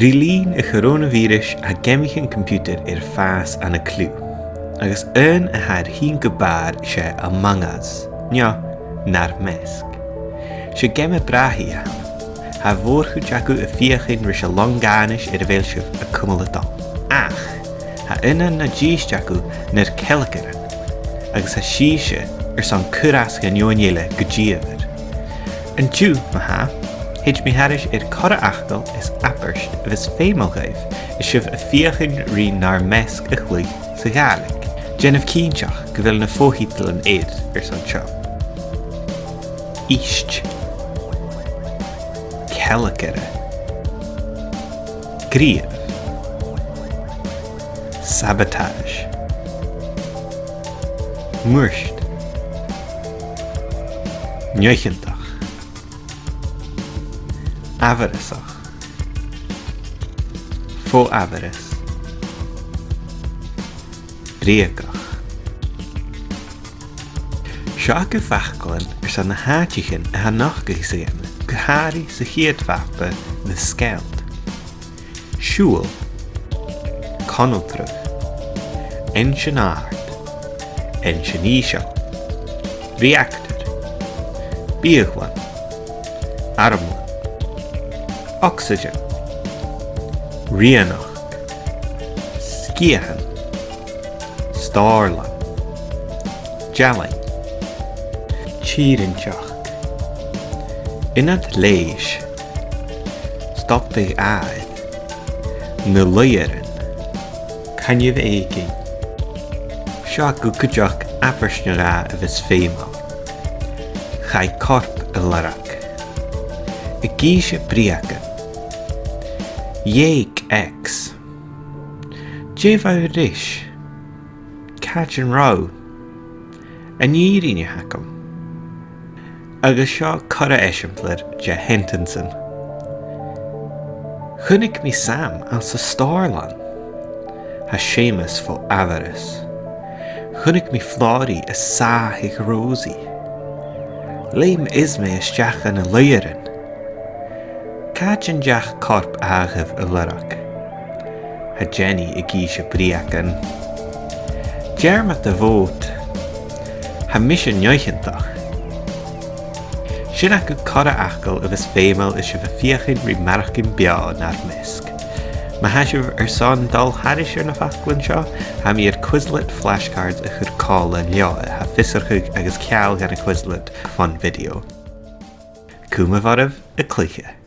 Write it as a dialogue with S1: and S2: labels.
S1: Rilín y coronavirus a gemich an computer fas an a clú. Agus a had hín go bar sé a mangas, nar mesk. Se gemme brahi ha vorchu jacu a fiachin ris a longanish bhilsih a cumulata. Ach, ha na gís jacu nar kelkeran, agus ha síse san curas gan jóniele gudíver. An dú maha, hid mi harish cora achtal is apperst vis fémalgaif is sif a fiachin ri nar mesk a chlui sa galig. Jennifer Keenchach go bhfuil na fóthítal an san seo. Íst. Kelakere. Gríomh. Sabotage. Muirst. Neuchentach. Avarasach. Fó avaras. Bríagach. Seo go fachglainn san na háitichen a nachgaí sa gemme, go háirí sa chiadfachpa na sceilt. Siúil, conultrach, ensinard, ensinísio, reactor, bíaghlainn, armlainn, oxygen, rianach, sciahan, starlan, jalain, Tírinteach. Inad léis, stoppaigh aid, na luiaran, cainnimh éigin. Seo go cuideach appersnúra a bheits féimeáil. Chai corp a larach. A gíise bríacan. Dhéag ex. Déhah ris. Cajin rau. A níríne hacam. Agus seo cora eisiamplar de Hentinson. Chunnig mi Sam an sa Starlan. Ha Seamus fo avaras. Chunnig mi Flori a sáhig Rosie. Leim isme isteach an a luiaran. Cajin deach corp ághibh a lurach. Ha Jenny a gíise bríacan. Dermot a vót. Ha mission neuchentach. Sin go cora achgal a bheits féimeáil is sibh a fiachin rí marachcin bea nar mesk. Ma ha sibh san dal harisir na fachglainn seo, ha mi Quizlet flashcards a chur cála leo ha fisarchuig agus ceall gan a Quizlet fan video. Cúma bharibh a clúiche.